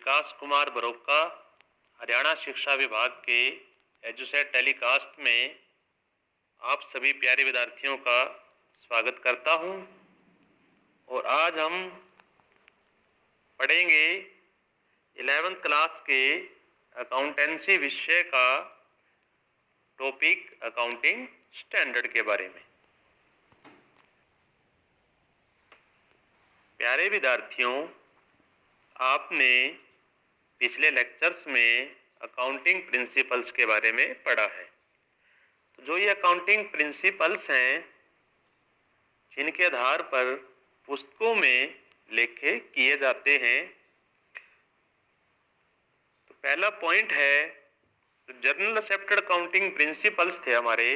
विकास कुमार बरोका हरियाणा शिक्षा विभाग के एजुसेट टेलीकास्ट में आप सभी प्यारे विद्यार्थियों का स्वागत करता हूं। और आज हम पढ़ेंगे 11th क्लास के अकाउंटेंसी विषय का टॉपिक अकाउंटिंग स्टैंडर्ड के बारे में। प्यारे विद्यार्थियों, आपने पिछले लेक्चर्स में अकाउंटिंग प्रिंसिपल्स के बारे में पढ़ा है। तो जो ये अकाउंटिंग प्रिंसिपल्स हैं, जिनके आधार पर पुस्तकों में लेखे किए जाते हैं, तो पहला पॉइंट है जर्नल एक्सेप्टेड अकाउंटिंग प्रिंसिपल्स थे हमारे,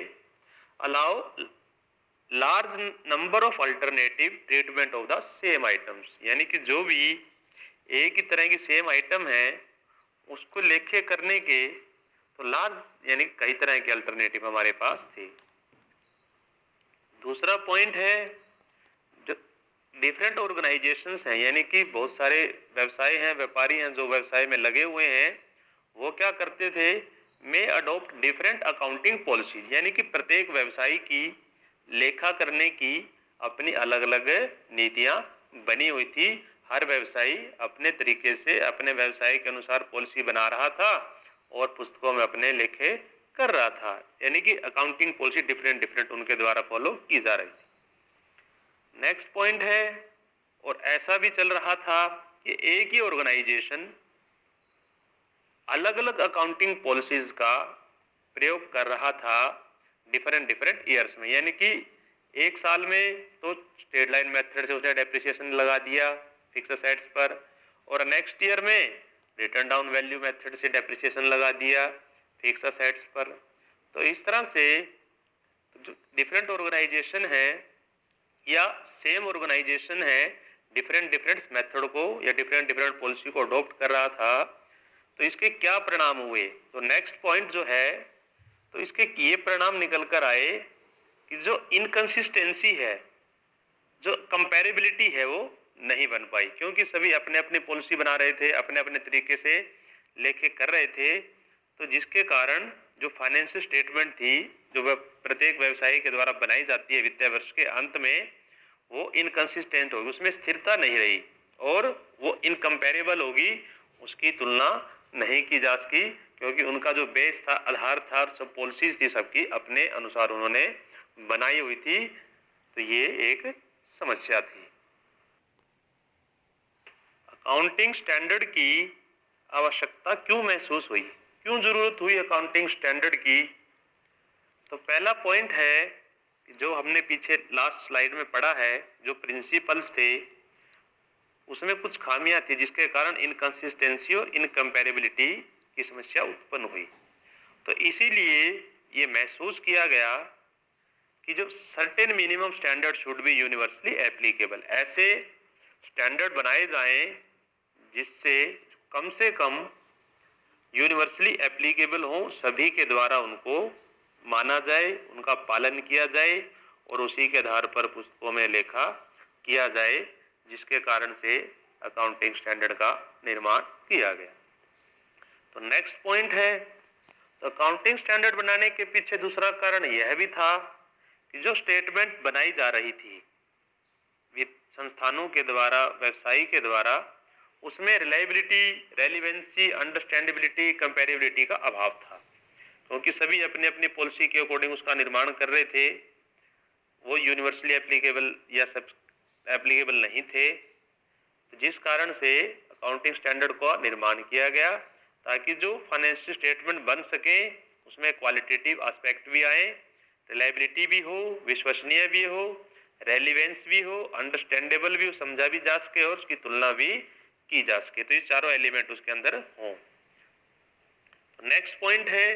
allow large number of alternative treatment of the same items, यानी कि जो भी एक ही तरह की सेम आइटम है उसको लेखे करने के तो लार्ज यानी कई तरह के अल्टरनेटिव हमारे पास थे। दूसरा पॉइंट है जो डिफरेंट ऑर्गेनाइजेशंस हैं, यानी कि बहुत सारे व्यवसाय हैं, व्यापारी हैं जो व्यवसाय में लगे हुए हैं, वो क्या करते थे, मे अडॉप्ट डिफरेंट अकाउंटिंग पॉलिसी, यानी कि प्रत्येक व्यवसाय की लेखा करने की अपनी अलग अलग नीतियां बनी हुई थी। हर व्यवसायी अपने तरीके से अपने व्यवसाय के अनुसार पॉलिसी बना रहा था और पुस्तकों में अपने लेखे कर रहा था, यानी कि अकाउंटिंग पॉलिसी डिफरेंट डिफरेंट उनके द्वारा फॉलो की जा रही थी। नेक्स्ट पॉइंट है, और ऐसा भी चल रहा था कि एक ही ऑर्गेनाइजेशन अलग अलग अकाउंटिंग पॉलिसीज का प्रयोग कर रहा था डिफरेंट डिफरेंट ईयर्स में, यानी कि एक साल में तो स्ट्रेट लाइन मेथड से उसने डेप्रिसिएशन लगा दिया फिक्स एसेट्स पर, और नेक्स्ट ईयर में रिटर्न डाउन वैल्यू मेथड से डेप्रिसिएशन लगा दिया फिक्स एसेट्स पर। तो इस तरह से जो डिफरेंट ऑर्गेनाइजेशन है या सेम ऑर्गेनाइजेशन है डिफरेंट डिफरेंट मेथड को या डिफरेंट डिफरेंट पॉलिसी को अडॉप्ट कर रहा था, तो इसके क्या परिणाम हुए। तो नेक्स्ट पॉइंट जो है, तो इसके ये परिणाम निकल कर आए कि जो इनकंसिस्टेंसी है, जो कंपैरेबिलिटी है, वो नहीं बन पाई, क्योंकि सभी अपने अपने पॉलिसी बना रहे थे, अपने अपने तरीके से लेखे कर रहे थे। तो जिसके कारण जो फाइनेंशियल स्टेटमेंट थी जो प्रत्येक व्यवसाय के द्वारा बनाई जाती है वित्तीय वर्ष के अंत में, वो इनकंसिस्टेंट होगी, उसमें स्थिरता नहीं रही और वो इनकम्पेरेबल होगी, उसकी तुलना नहीं की जा सकी, क्योंकि उनका जो बेस था, आधार था, सब पॉलिसीज थी सबकी अपने अनुसार उन्होंने बनाई हुई थी। तो ये एक समस्या थी। अकाउंटिंग स्टैंडर्ड की आवश्यकता क्यों महसूस हुई, क्यों जरूरत हुई अकाउंटिंग स्टैंडर्ड की। तो पहला पॉइंट है कि जो हमने पीछे लास्ट स्लाइड में पढ़ा है, जो प्रिंसिपल्स थे उसमें कुछ खामियां थी, जिसके कारण इनकंसिस्टेंसी और इनकम्पेरेबिलिटी की समस्या उत्पन्न हुई। तो इसीलिए ये महसूस किया गया कि जो certain minimum standard should be universally applicable, ऐसे स्टैंडर्ड बनाए जाएं जिससे कम से कम यूनिवर्सली एप्लीकेबल हो, सभी के द्वारा उनको माना जाए, उनका पालन किया जाए और उसी के आधार पर पुस्तकों में लेखा किया जाए, जिसके कारण से अकाउंटिंग स्टैंडर्ड का निर्माण किया गया। तो नेक्स्ट पॉइंट है, तो अकाउंटिंग स्टैंडर्ड बनाने के पीछे दूसरा कारण यह भी था कि जो स्टेटमेंट बनाई जा रही थी संस्थानों के द्वारा, व्यवसायी के द्वारा, उसमें रिलायबिलिटी, रेलिवेंसी, अंडरस्टैंडेबिलिटी, कंपेरेबिलिटी का अभाव था, क्योंकि सभी अपने अपनी पॉलिसी के अकॉर्डिंग उसका निर्माण कर रहे थे, वो यूनिवर्सली एप्लीकेबल या सब एप्लीकेबल नहीं थे। तो जिस कारण से अकाउंटिंग स्टैंडर्ड का निर्माण किया गया, ताकि जो फाइनेंशियल स्टेटमेंट बन सके उसमें क्वालिटेटिव एस्पेक्ट भी आए, रिलायबिलिटी भी हो, विश्वसनीय भी हो, रेलिवेंस भी हो, अंडरस्टैंडेबल भी हो, समझा भी जा सके और उसकी तुलना भी की जा सके। तो ये चारों एलिमेंट उसके अंदर हों। तो नेक्स्ट पॉइंट है,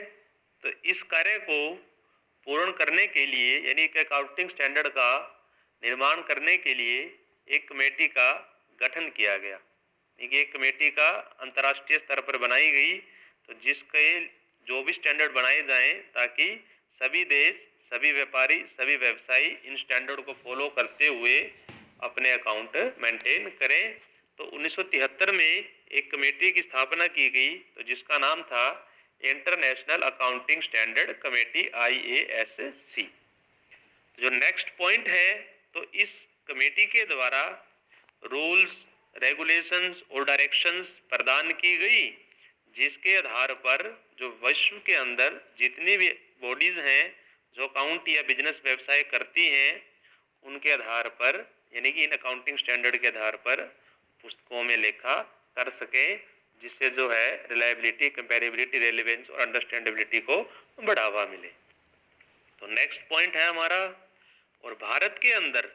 तो इस कार्य को पूर्ण करने के लिए, यानी कि अकाउंटिंग स्टैंडर्ड का निर्माण करने के लिए एक कमेटी का गठन किया गया। एक कमेटी का अंतर्राष्ट्रीय स्तर पर बनाई गई, तो जिसके जो भी स्टैंडर्ड बनाए जाएं ताकि सभी देश, सभी व्यापारी, सभी व्यवसायी इन स्टैंडर्ड को फॉलो करते हुए अपने अकाउंट मेंटेन करें। तो 1973 में एक कमेटी की स्थापना की गई, तो जिसका नाम था international accounting standard committee IASC। जो नेक्स्ट पॉइंट है, तो इस कमेटी के द्वारा रूल्स, रेगुलेशंस और डायरेक्शंस प्रदान की गई, जिसके आधार पर जो विश्व के अंदर जितनी भी बॉडीज हैं जो अकाउंट या बिजनेस व्यवसाय करती हैं, उनके आधार पर, यानी कि इन अकाउंटिंग स्टैंडर्ड के आधार पर पुस्तकों में लेखा कर सके, जिससे जो है रिलायबिलिटी, कंपेरेबिलिटी, रेलेवेंस और अंडरस्टैंडेबिलिटी को बढ़ावा मिले। तो नेक्स्ट पॉइंट है हमारा, और भारत के अंदर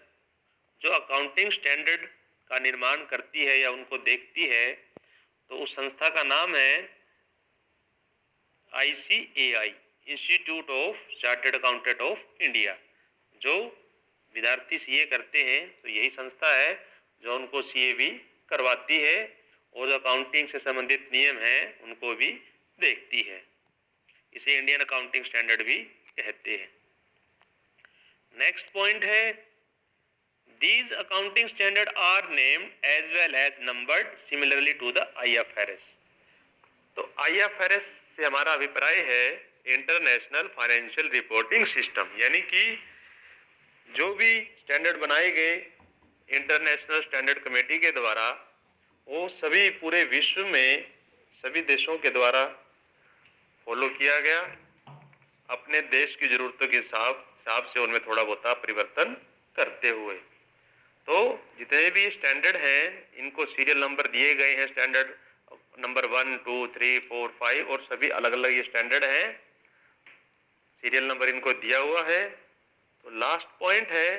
जो अकाउंटिंग स्टैंडर्ड का निर्माण करती है या उनको देखती है, तो उस संस्था का नाम है ICAI, institute of chartered accountant of India. जो विद्यार्थी CA करते हैं, तो यही संस्था है जो उनको CA भी करवाती है और जो अकाउंटिंग से संबंधित नियम हैं उनको भी देखती है। इसे इंडियन अकाउंटिंग स्टैंडर्ड भी कहते हैं। नेक्स्ट पॉइंट है, these accounting standards are named as well as numbered similarly to the IFRS। तो IFRS से हमारा अभिप्राय है इंटरनेशनल फाइनेंशियल रिपोर्टिंग सिस्टम, यानी कि जो भी स्टैंडर्ड बनाए गए इंटरनेशनल स्टैंडर्ड कमेटी के द्वारा, वो सभी पूरे विश्व में सभी देशों के द्वारा फॉलो किया गया, अपने देश की ज़रूरतों के हिसाब से उनमें थोड़ा बहुत परिवर्तन करते हुए। तो जितने भी स्टैंडर्ड हैं, इनको सीरियल नंबर दिए गए हैं, स्टैंडर्ड नंबर 1, 2, 3, 4, 5 और सभी अलग अलग ये स्टैंडर्ड हैं, सीरियल नंबर इनको दिया हुआ है। तो लास्ट पॉइंट है,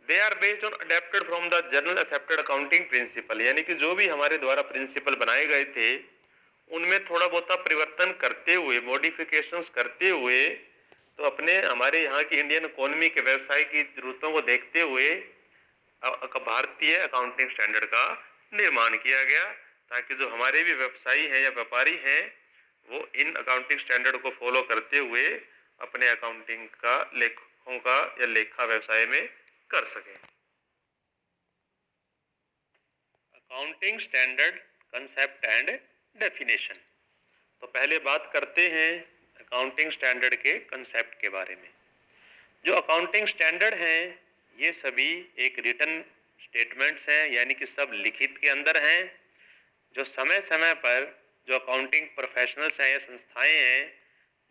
they are based on adapted from the general accepted accounting principle, यानी कि जो भी हमारे द्वारा प्रिंसिपल बनाए गए थे उनमें थोड़ा बहुत परिवर्तन करते हुए, मॉडिफिकेशंस करते हुए, तो अपने हमारे यहाँ की इंडियन इकोनॉमी के व्यवसाय की जरूरतों को देखते हुए भारतीय अकाउंटिंग स्टैंडर्ड का निर्माण किया गया, ताकि जो हमारे भी व्यवसायी हैं या व्यापारी हैं वो इन अकाउंटिंग स्टैंडर्ड को फॉलो करते हुए अपने अकाउंटिंग का, लेखों का या लेखा व्यवसाय में कर सकें। Accounting standard concept and definition. तो पहले बात करते हैं अकाउंटिंग स्टैंडर्ड के कंसेप्ट के बारे में। जो अकाउंटिंग स्टैंडर्ड हैं, ये सभी एक रिटन स्टेटमेंट्स हैं, यानी कि सब लिखित के अंदर हैं, जो समय समय पर जो अकाउंटिंग प्रोफेशनल्स हैं या संस्थाएं हैं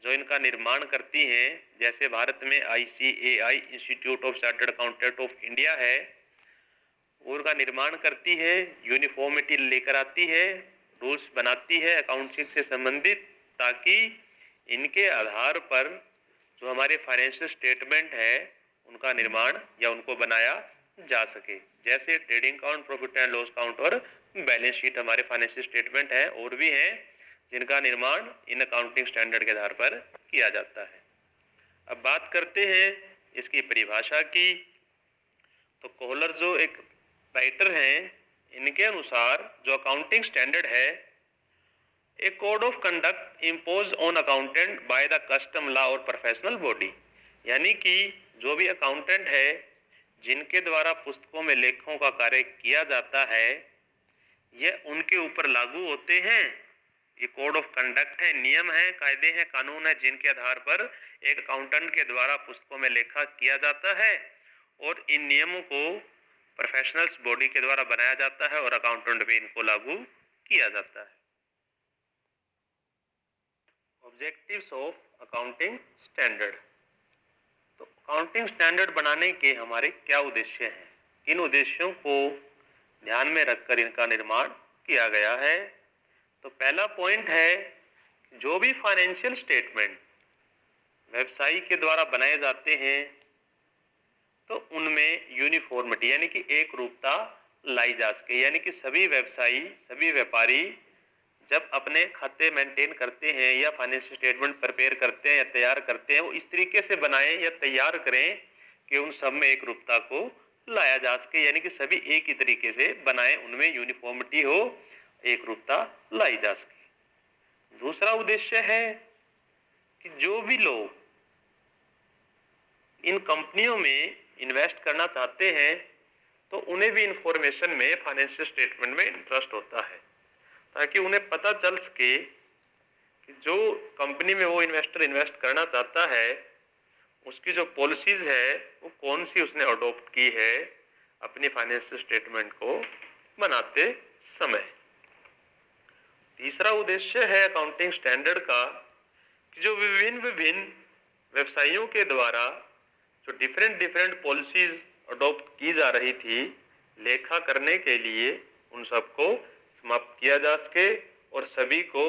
जो इनका निर्माण करती हैं, जैसे भारत में ICAI, institute of chartered accountant of India है, वो उनका निर्माण करती है, यूनिफॉर्मिटी लेकर आती है, रूल्स बनाती है अकाउंटिंग से संबंधित, ताकि इनके आधार पर जो हमारे फाइनेंशियल स्टेटमेंट है उनका निर्माण या उनको बनाया जा सके। जैसे trading account, profit and loss account और बैलेंस शीट हमारे फाइनेंशियल स्टेटमेंट हैं, और भी हैं जिनका निर्माण इन अकाउंटिंग स्टैंडर्ड के आधार पर किया जाता है। अब बात करते हैं इसकी परिभाषा की। तो कोहलर जो एक राइटर हैं, इनके अनुसार जो अकाउंटिंग स्टैंडर्ड है, a code of conduct impose on accountant by the custom law और प्रोफेशनल बॉडी, यानी कि जो भी अकाउंटेंट है जिनके द्वारा पुस्तकों में लेखों का कार्य किया जाता है, यह उनके ऊपर लागू होते हैं। ये कोड ऑफ कंडक्ट है, नियम है, कायदे हैं, कानून है, जिनके आधार पर एक अकाउंटेंट के द्वारा पुस्तकों में लेखा किया जाता है, और इन नियमों को प्रोफेशनल्स बॉडी के द्वारा बनाया जाता है और अकाउंटेंट में इनको लागू किया जाता है। Objectives of accounting standard. तो अकाउंटिंग स्टैंडर्ड बनाने के हमारे क्या उद्देश्य हैं, इन उद्देश्यों को ध्यान में रखकर इनका निर्माण किया गया है। तो पहला पॉइंट है, जो भी फाइनेंशियल स्टेटमेंट व्यवसायी के द्वारा बनाए जाते हैं, तो उनमें यूनिफॉर्मिटी यानी कि एक रूपता लाई जा सके, यानी कि सभी व्यवसायी, सभी व्यापारी जब अपने खाते मेंटेन करते हैं या फाइनेंशियल स्टेटमेंट प्रिपेयर करते हैं या तैयार करते हैं, वो इस तरीके से बनाएं या तैयार करें कि उन सब में एक रूपता को लाया जा सके, यानी कि सभी एक ही तरीके से बनाएं, उनमें यूनिफॉर्मिटी हो, एक रूपता लाई जा सके। दूसरा उद्देश्य है कि जो भी लोग इन कंपनियों में इन्वेस्ट करना चाहते हैं, तो उन्हें भी इंफॉर्मेशन में, फाइनेंशियल स्टेटमेंट में इंटरेस्ट होता है, ताकि उन्हें पता चल सके कि जो कंपनी में वो इन्वेस्टर इन्वेस्ट करना चाहता है उसकी जो पॉलिसीज है वो कौन सी उसने अडॉप्ट की है अपनी फाइनेंशियल स्टेटमेंट को बनाते समय। तीसरा उद्देश्य है अकाउंटिंग स्टैंडर्ड का कि जो विभिन्न विभिन्न व्यवसायियों के द्वारा जो डिफरेंट पॉलिसीज अडॉप्ट की जा रही थी लेखा करने के लिए, उन सबको समाप्त किया जा सके और सभी को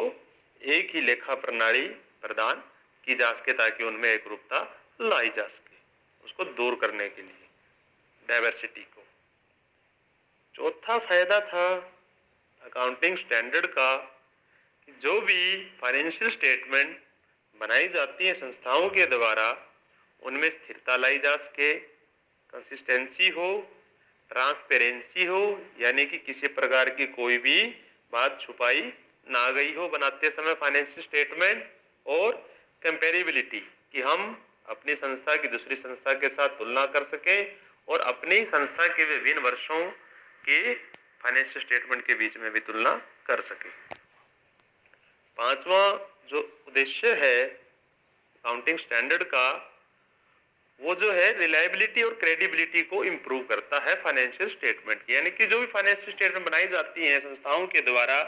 एक ही लेखा प्रणाली प्रदान की जा सके ताकि उनमें एकरूपता लाई जा सके, उसको दूर करने के लिए डाइवर्सिटी को। चौथा फायदा था अकाउंटिंग स्टैंडर्ड का कि जो भी फाइनेंशियल स्टेटमेंट बनाई जाती है संस्थाओं के द्वारा उनमें स्थिरता लाई जा सके, कंसिस्टेंसी हो, ट्रांसपेरेंसी हो, यानी कि किसी प्रकार की कोई भी बात छुपाई ना गई हो बनाते समय फाइनेंशियल स्टेटमेंट, और कंपेरेबिलिटी कि हम अपनी संस्था की दूसरी संस्था के साथ तुलना कर सके और अपनी संस्था के विभिन्न वर्षों के फाइनेंशियल स्टेटमेंट के बीच में भी तुलना कर सके। पांचवा जो उद्देश्य है अकाउंटिंग स्टैंडर्ड का वो जो है रिलायबिलिटी और क्रेडिबिलिटी को इम्प्रूव करता है फाइनेंशियल स्टेटमेंट की, यानी कि जो भी फाइनेंशियल स्टेटमेंट बनाई जाती है संस्थाओं के द्वारा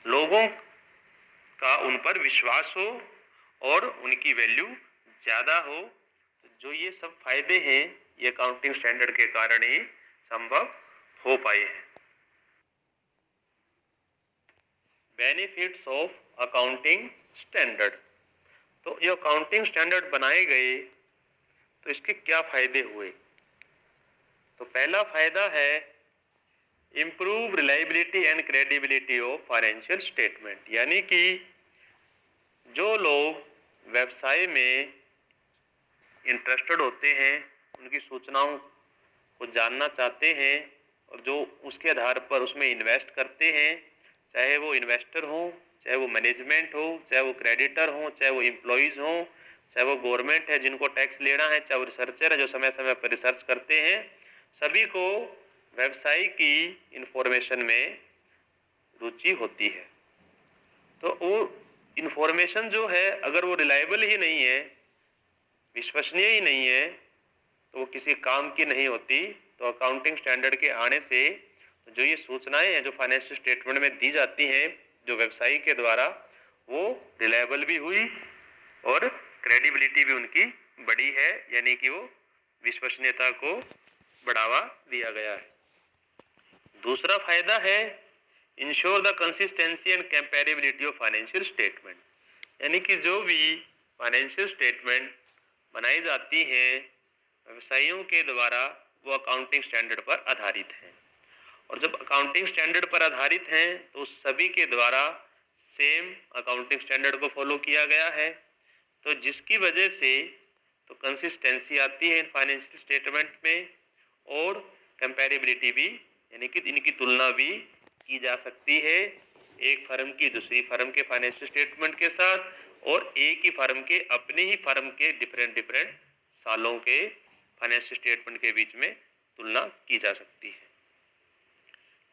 लोगों का उन पर विश्वास हो और उनकी वैल्यू ज़्यादा हो। जो ये सब फायदे हैं ये अकाउंटिंग स्टैंडर्ड के कारण ही संभव हो पाए हैं। बेनिफिट्स ऑफ अकाउंटिंग स्टैंडर्ड, तो ये अकाउंटिंग स्टैंडर्ड बनाए गए तो इसके क्या फायदे हुए। तो पहला फायदा है improve reliability and credibility of financial statement, यानी कि जो लोग व्यवसाय में इंटरेस्टेड होते हैं उनकी सूचनाओं को जानना चाहते हैं और जो उसके आधार पर उसमें इन्वेस्ट करते हैं, चाहे वो इन्वेस्टर हो, चाहे वो मैनेजमेंट हो, चाहे वो क्रेडिटर हो, चाहे वो एम्प्लॉयज़ हो, चाहे वो गवर्नमेंट है जिनको टैक्स लेना है, चाहे वो रिसर्चर है जो समय समय पर रिसर्च करते हैं, सभी को व्यवसाय की इंफॉर्मेशन में रुचि होती है। तो वो इंफॉर्मेशन जो है अगर वो रिलायबल ही नहीं है, विश्वसनीय ही नहीं है, तो वो किसी काम की नहीं होती। तो अकाउंटिंग स्टैंडर्ड के आने से जो ये सूचनाएं हैं जो फाइनेंशियल स्टेटमेंट में दी जाती हैं जो व्यवसायी के द्वारा, वो रिलायबल भी हुई और क्रेडिबिलिटी भी उनकी बड़ी है, यानी कि वो विश्वसनीयता को बढ़ावा दिया गया है। दूसरा फायदा है ensure the consistency and comparability of financial statement, यानी कि जो भी फाइनेंशियल स्टेटमेंट बनाई जाती हैं व्यवसायियों के द्वारा वो अकाउंटिंग स्टैंडर्ड पर आधारित हैं, और जब अकाउंटिंग स्टैंडर्ड पर आधारित हैं तो सभी के द्वारा सेम अकाउंटिंग स्टैंडर्ड को फॉलो किया गया है, तो जिसकी वजह से तो कंसिस्टेंसी आती है फाइनेंशियल स्टेटमेंट में और कंपेरेबिलिटी भी, यानी कि इनकी तुलना भी की जा सकती है एक फर्म की दूसरी फर्म के फाइनेंशियल स्टेटमेंट के साथ, और एक ही फर्म के अपने ही फर्म के डिफरेंट सालों के फाइनेंशियल स्टेटमेंट के बीच में तुलना की जा सकती है।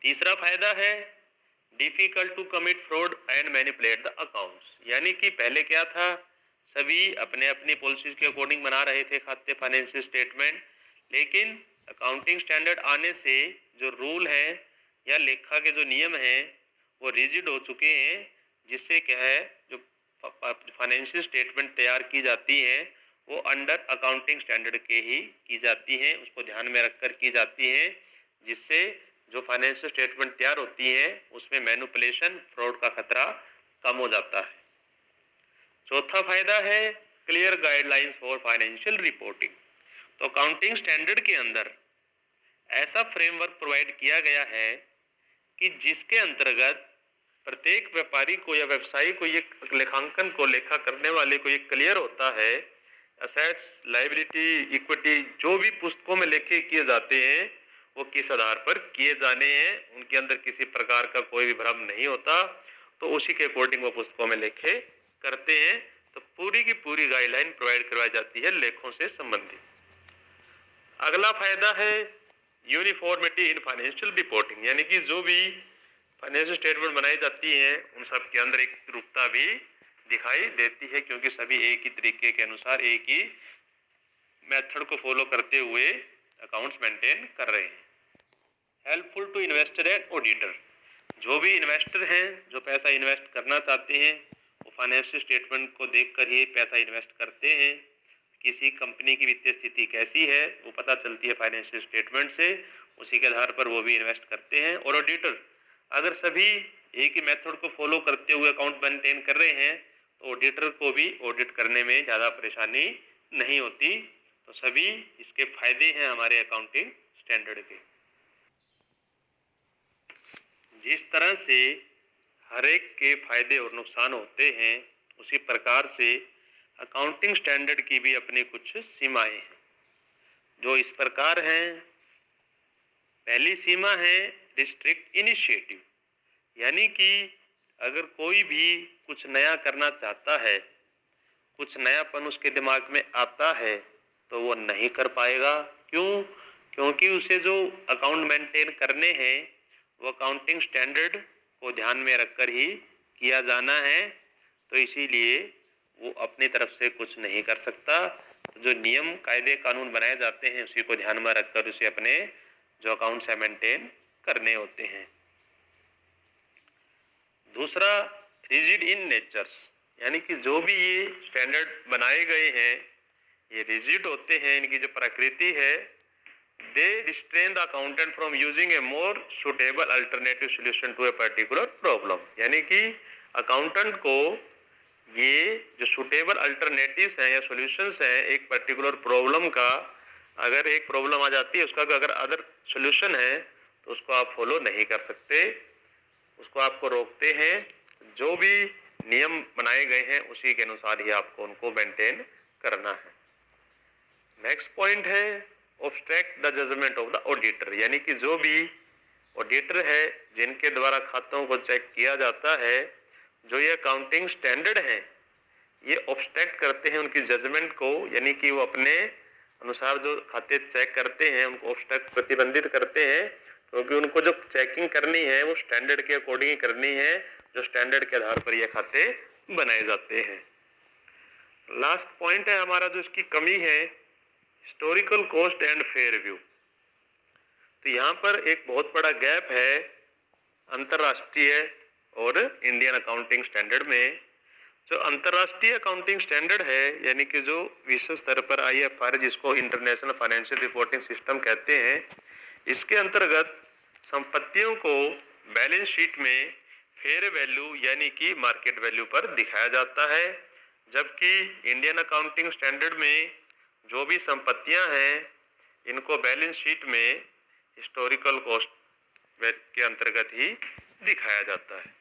तीसरा फायदा है difficult to commit fraud and manipulate the accounts, यानी कि पहले क्या था सभी अपने अपनी पॉलिसीज के अकॉर्डिंग बना रहे थे खाते फाइनेंशियल स्टेटमेंट, लेकिन अकाउंटिंग स्टैंडर्ड आने से जो रूल है या लेखा के जो नियम हैं वो रिजिड हो चुके हैं, जिससे क्या है जो फाइनेंशियल स्टेटमेंट तैयार की जाती हैं वो अंडर अकाउंटिंग स्टैंडर्ड के ही की जाती हैं, उसको ध्यान में रखकर की जाती हैं, जिससे जो फाइनेंशियल स्टेटमेंट तैयार होती है उसमें मैनिपुलेशन फ्रॉड का खतरा कम हो जाता है। चौथा फायदा है clear guidelines for financial reporting, तो अकाउंटिंग स्टैंडर्ड के अंदर ऐसा फ्रेमवर्क प्रोवाइड किया गया है कि जिसके अंतर्गत प्रत्येक व्यापारी को या व्यवसायी को ये लेखांकन को लेखा करने वाले को ये क्लियर होता है एसेट्स, लायबिलिटी, इक्विटी जो भी पुस्तकों में लेखे किए जाते हैं वो किस आधार पर किए जाने हैं, उनके अंदर किसी प्रकार का कोई भी भ्रम नहीं होता, तो उसी के अकॉर्डिंग वो पुस्तकों में लेखे करते हैं। तो पूरी की पूरी गाइडलाइन प्रोवाइड करवाई जाती है लेखों से संबंधित। अगला फायदा है यूनिफॉर्मिटी इन फाइनेंशियल रिपोर्टिंग, यानी कि जो भी फाइनेंशियल स्टेटमेंट बनाई जाती हैं उन सब के अंदर एक रूपता भी दिखाई देती है, क्योंकि सभी एक ही तरीके के अनुसार एक ही मेथड को फॉलो करते हुए अकाउंट्स मेंटेन कर रहे हैं। Helpful to investor and auditor, जो भी इन्वेस्टर हैं जो पैसा इन्वेस्ट करना चाहते हैं वो फाइनेंशियल स्टेटमेंट को देखकर ही पैसा इन्वेस्ट करते हैं। किसी कंपनी की वित्तीय स्थिति कैसी है वो पता चलती है फाइनेंशियल स्टेटमेंट से, उसी के आधार पर वो भी इन्वेस्ट करते हैं। और ऑडिटर, अगर सभी एक ही मेथड को फॉलो करते हुए अकाउंट मेंटेन कर रहे हैं तो ऑडिटर को भी ऑडिट करने में ज़्यादा परेशानी नहीं होती। तो सभी इसके फायदे हैं हमारे अकाउंटिंग स्टैंडर्ड के। जिस तरह से हर एक के फायदे और नुकसान होते हैं उसी प्रकार से अकाउंटिंग स्टैंडर्ड की भी अपनी कुछ सीमाएं हैं जो इस प्रकार हैं। पहली सीमा है रिस्ट्रिक्ट इनिशिएटिव, यानी कि अगर कोई भी कुछ नया करना चाहता है, कुछ नयापन उसके दिमाग में आता है तो वो नहीं कर पाएगा। क्यों? क्योंकि उसे जो अकाउंट मेंटेन करने हैं वो अकाउंटिंग स्टैंडर्ड को ध्यान में रखकर ही किया जाना है, तो इसीलिए वो अपनी तरफ से कुछ नहीं कर सकता। तो जो नियम कायदे कानून बनाए जाते हैं उसी को ध्यान में रखकर उसे अपने जो अकाउंट्स है मेंटेन करने होते हैं। दूसरा, रिजिड इन नेचर्स, यानी कि जो भी ये स्टैंडर्ड बनाए गए हैं ये रिजिड होते हैं, इनकी जो प्रकृति है they restrain the accountant from using a more suitable alternative solution to a particular problem, यानी कि अकाउंटेंट को ये जो सुटेबल अल्टरनेटिव्स हैं या सॉल्यूशंस हैं एक पर्टिकुलर प्रॉब्लम का, अगर एक प्रॉब्लम आ जाती है उसका अगर अदर सॉल्यूशन है तो उसको आप फॉलो नहीं कर सकते, उसको आपको रोकते हैं। जो भी नियम बनाए गए हैं उसी के अनुसार ही आपको उनको मेंटेन करना है। नेक्स्ट पॉइंट है obstruct the judgement of the auditor, यानी कि जो भी ऑडिटर है जिनके द्वारा खातों को चेक किया जाता है, जो ये अकाउंटिंग स्टैंडर्ड हैं ये ऑब्स्ट्रैक्ट करते हैं उनकी जजमेंट को, यानी कि वो अपने अनुसार जो खाते चेक करते हैं उनको ऑब्स्ट्रैक्ट प्रतिबंधित करते हैं, क्योंकि उनको जो चेकिंग करनी है वो स्टैंडर्ड के अकॉर्डिंग करनी है, जो स्टैंडर्ड के आधार पर ये खाते बनाए जाते हैं। लास्ट पॉइंट है हमारा जो इसकी कमी है historical cost and fair view. तो यहाँ पर एक बहुत बड़ा गैप है अंतर्राष्ट्रीय और इंडियन अकाउंटिंग स्टैंडर्ड में। जो अंतर्राष्ट्रीय अकाउंटिंग स्टैंडर्ड है यानी कि जो विश्व स्तर पर IFR जिसको इंटरनेशनल फाइनेंशियल रिपोर्टिंग सिस्टम कहते हैं, इसके अंतर्गत संपत्तियों को बैलेंस शीट में फेयर वैल्यू यानी कि मार्केट वैल्यू पर दिखाया जाता है, जबकि इंडियन अकाउंटिंग स्टैंडर्ड में जो भी संपत्तियां हैं इनको बैलेंस शीट में हिस्टोरिकल कॉस्ट के अंतर्गत ही दिखाया जाता है।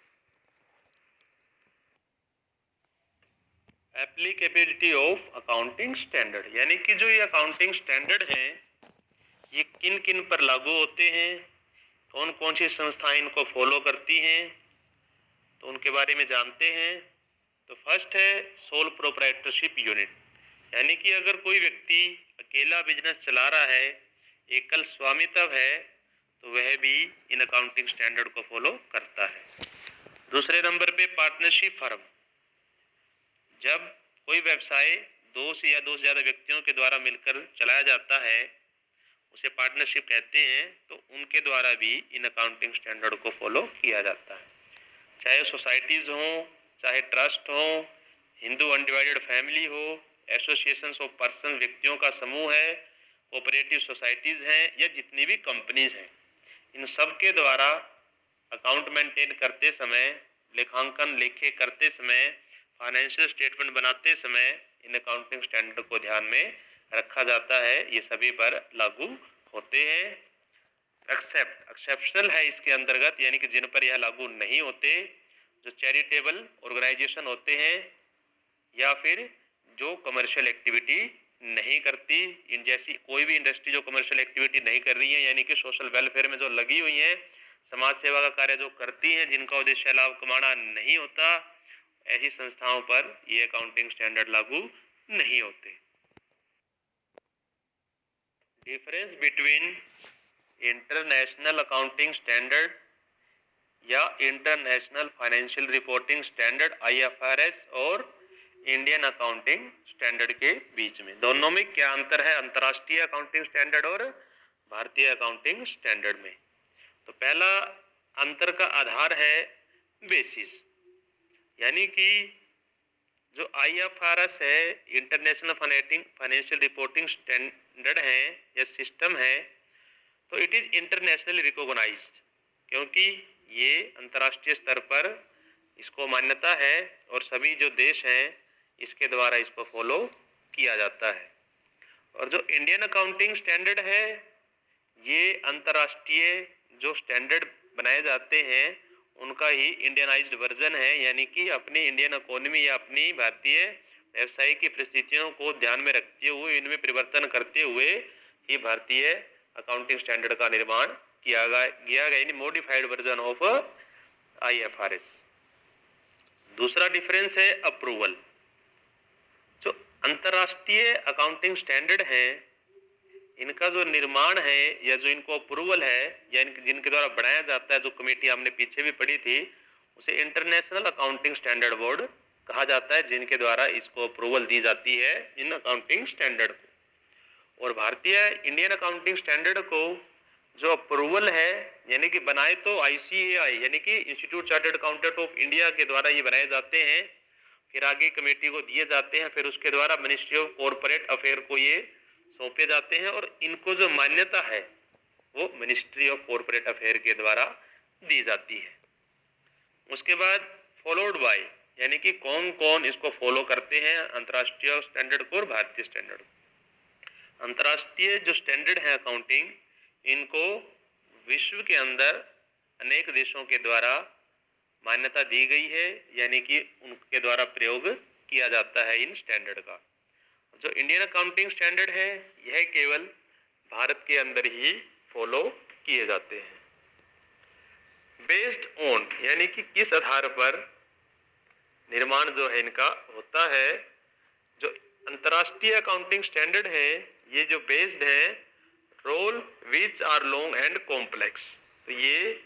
एप्लीकेबिलिटी ऑफ अकाउंटिंग स्टैंडर्ड, यानी कि जो ये अकाउंटिंग स्टैंडर्ड हैं ये किन किन पर लागू होते हैं, कौन कौन सी संस्थाएं इनको फॉलो करती हैं, तो उनके बारे में जानते हैं। तो फर्स्ट है सोल प्रोप्राइटरशिप यूनिट, यानी कि अगर कोई व्यक्ति अकेला बिजनेस चला रहा है, एकल स्वामित्व है, तो वह भी इन अकाउंटिंग स्टैंडर्ड को फॉलो करता है। दूसरे नंबर पे पार्टनरशिप फर्म, जब कोई व्यवसाय दो से ज़्यादा व्यक्तियों के द्वारा मिलकर चलाया जाता है उसे पार्टनरशिप कहते हैं, तो उनके द्वारा भी इन अकाउंटिंग स्टैंडर्ड को फॉलो किया जाता है। चाहे सोसाइटीज़ हों, चाहे ट्रस्ट हो, हिंदू अनडिवाइडेड फैमिली हो, एसोसिएशंस ऑफ पर्सन व्यक्तियों का समूह है, कोऑपरेटिव सोसाइटीज़ हैं या जितनी भी कंपनीज हैं, इन सब के द्वारा अकाउंट मेंटेन करते समय, लेखांकन लेखे करते समय, फाइनेंशियल स्टेटमेंट बनाते समय इन अकाउंटिंग स्टैंडर्ड को ध्यान में रखा जाता है, ये सभी पर लागू होते हैं। एक्सेप्शनल है इसके अंतर्गत, यानी कि जिन पर यह लागू नहीं होते, जो चैरिटेबल ऑर्गेनाइजेशन होते हैं या फिर जो कमर्शियल एक्टिविटी नहीं करती, इन जैसी कोई भी इंडस्ट्री जो कमर्शियल एक्टिविटी नहीं कर रही है यानी कि सोशल वेलफेयर में जो लगी हुई है, समाज सेवा का कार्य जो करती हैं, जिनका उद्देश्य लाभ कमाना नहीं होता, ऐसी संस्थाओं पर ये अकाउंटिंग स्टैंडर्ड लागू नहीं होते। Difference between international accounting standard या international financial reporting standard IFRS और इंडियन अकाउंटिंग स्टैंडर्ड के बीच में, दोनों में क्या अंतर है अंतर्राष्ट्रीय अकाउंटिंग स्टैंडर्ड और भारतीय अकाउंटिंग स्टैंडर्ड में? तो पहला अंतर का आधार है बेसिस, यानी कि जो IFRS है इंटरनेशनल फाइनेंशियल रिपोर्टिंग स्टैंडर्ड है या सिस्टम है, तो इट इज़ इंटरनेशनली रिकॉग्नाइज्ड, क्योंकि ये अंतर्राष्ट्रीय स्तर पर इसको मान्यता है और सभी जो देश हैं इसके द्वारा इसको फॉलो किया जाता है। और जो इंडियन अकाउंटिंग स्टैंडर्ड है ये अंतर्राष्ट्रीय जो स्टैंडर्ड बनाए जाते हैं उनका ही इंडियनाइज्ड वर्जन है, यानी कि अपनी इंडियन इकोनॉमी या अपनी भारतीय व्यवसाय की परिस्थितियों को ध्यान में रखते हुए इनमें परिवर्तन करते हुए ही भारतीय अकाउंटिंग स्टैंडर्ड का निर्माण किया गया यानी मॉडिफाइड वर्जन ऑफ IFRS। दूसरा डिफरेंस है अप्रूवल। जो अंतर्राष्ट्रीय अकाउंटिंग स्टैंडर्ड है इनका जो निर्माण है या जो इनको अप्रूवल है या जिनके द्वारा बनाया जाता है, जो कमेटी हमने पीछे भी पढ़ी थी, उसे इंटरनेशनल अकाउंटिंग स्टैंडर्ड बोर्ड कहा जाता है, जिनके द्वारा इसको अप्रूवल दी जाती है इन अकाउंटिंग स्टैंडर्ड को। और भारतीय इंडियन अकाउंटिंग स्टैंडर्ड को जो अप्रूवल है यानी कि बनाए तो ICAI यानी कि institute chartered accountant of India के द्वारा ये बनाए जाते हैं, फिर आगे कमेटी को दिए जाते हैं, फिर उसके द्वारा मिनिस्ट्री ऑफ कॉरपोरेट अफेयर को ये सौंपे जाते हैं और इनको जो मान्यता है वो मिनिस्ट्री ऑफ कॉरपोरेट अफेयर के द्वारा दी जाती है। उसके बाद फॉलोड बाय यानी कि कौन कौन इसको फॉलो करते हैं अंतर्राष्ट्रीय स्टैंडर्ड को और भारतीय स्टैंडर्ड को। अंतर्राष्ट्रीय जो स्टैंडर्ड है अकाउंटिंग, इनको विश्व के अंदर अनेक देशों के द्वारा मान्यता दी गई है, यानी कि उनके द्वारा प्रयोग किया जाता है इन स्टैंडर्ड का। जो इंडियन अकाउंटिंग स्टैंडर्ड है यह केवल भारत के अंदर ही फॉलो किए जाते हैं। बेस्ड ऑन यानी कि किस आधार पर निर्माण जो है इनका होता है। जो अंतर्राष्ट्रीय अकाउंटिंग स्टैंडर्ड है ये जो बेस्ड है role which are long and complex, तो ये